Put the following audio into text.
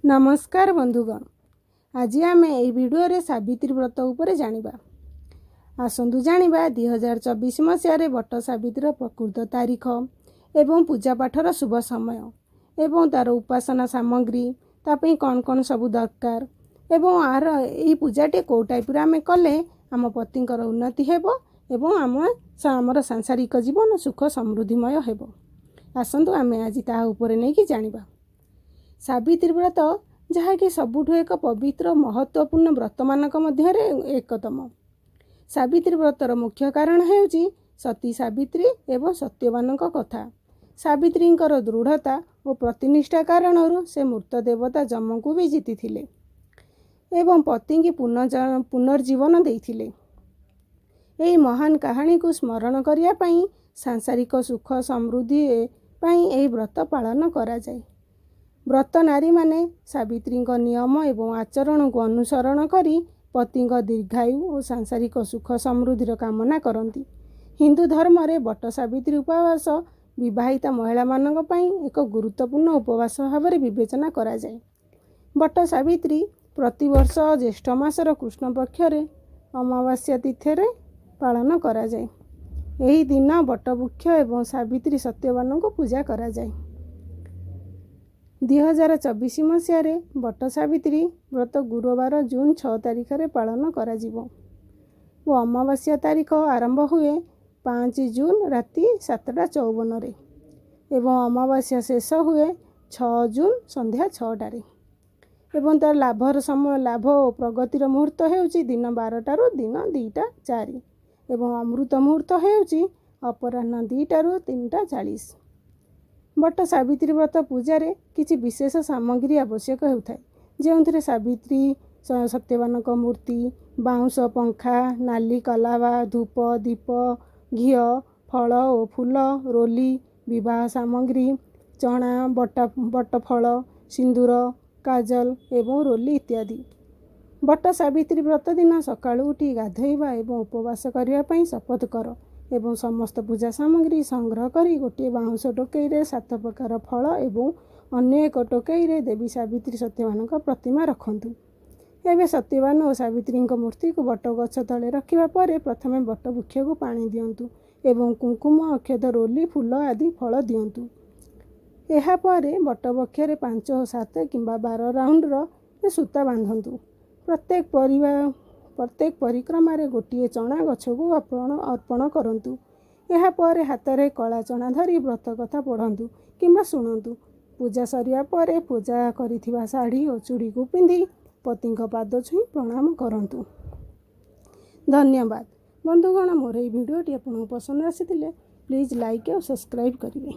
नमस्कार बंधुगण, आज आम यही भिडियो सावित्री व्रत उपरे जानिबा। आसंतु जानिबा 2024 मसीह बट सावित्री प्रकृत तारीख एवं पूजा पाठर शुभ समय एवं तार उपासना सामग्री तापई कौन कौन सब दरकार एवं आर यही पूजाटी कौ टाइप आम कले आम पतिंकर उन्नति हेबो एवं आमर सांसारिक जीवन सुख समृद्धिमय हेबो। आसंतु आम आज ता उपरे नहीं कि जानिबा। सावित्री व्रत जहाँकि सबुठु एक पवित्र महत्वपूर्ण व्रत मानक मध्यरे एकतम। सावित्री व्रतर मुख्य कारण हेउची सती सावित्री एवं सत्यवानक कथा। सावित्रींकर दृढ़ता और प्रतिनिष्ठा कारणरू से मूर्त देवता जम को भी जीति एवं पति की पुनर्जीवन देइथिले। एही महान कहानी को स्मरण करिया पई सांसारिक सुख समृद्धि पई एही व्रत पालन करा जाय। व्रत नारी माने सावित्री नियम एवं आचरण को अनुसरण करी पति दीर्घायु और सांसारिक सुख समृद्धि कामना करती। हिंदू धर्म में बट सावित्री उपवास विवाहिता महिला मानक पई एक गुरुत्वपूर्ण उपवास भाव में विवेचना करा जाए। बट सावित्री प्रतिवर्ष ज्येष्ठ मासर कृष्ण पक्षरे अमावास्या तिथि पालन करा जाए। एही दिन बटवृक्ष एवं सावित्री सत्यवान को पूजा करा जाए। 2024 मसीह बट सावित्री व्रत गुरुवार जून 6 तारिख रे पालन करा जिवो वो अमावास्या तारीख आरंभ हुए 5 जून राति 7:54 रे एवं अमावास्या शेष हुए 6 जून संध्या 6टारे एवं तार लाभर समय लाभ और प्रगतिर मुहूर्त हेउची दिन 12टारू दिन 2:04 एवं अमृत मुहूर्त हेउची अपराह्न 2टारू 3:40। बट सावित्री व्रत पूजारे किछि विशेष सामग्री आवश्यक होता है जो सावित्री सत्यवानक मूर्ति बाउंश पंखा नाली कलावा धूप दीप घी फल और फूल रोली विवाह सामग्री चना बटफल सिंदूर काजल एवं रोली इत्यादि। बट सावित्री व्रत दिन सकाळु उठी गाधोइबा एवं उपवास करने शपथ कर एवं समस्त पूजा सामग्री संग्रह करी गोटे बाउंश टोकई 7 प्रकार फल एवं अन्य एक टोकई देवी सावित्री सत्यवान प्रतिमा रखंतु। एवं सत्यवान और सावित्री मूर्ति को बट गछ तले रखिबा परे प्रथमे बट वृक्ष को पानी दियंतु एवं कुंकुम अक्षत रोली फूल आदि फल दियंतु। एहा परे बट वृक्षरे 5 7 किंबा 12 राउंडर सूता बांधंतु। प्रत्येक परिक्रमा गोटे चना गछ को अर्पण करंतु। एहा परे हाथ में कला चना धरी व्रत कथा पढ़ंतु किंबा शुणंतु। पूजा सरिया परे पूजा करिथिबा साड़ी और चूड़ी को पिंधि पति पाद छुई प्रणाम करंतु। धन्यवाद बंधुगण, मोर ये भिडियोटी आपको पसंद आसी प्लीज लाइक और सब्सक्राइब करिए।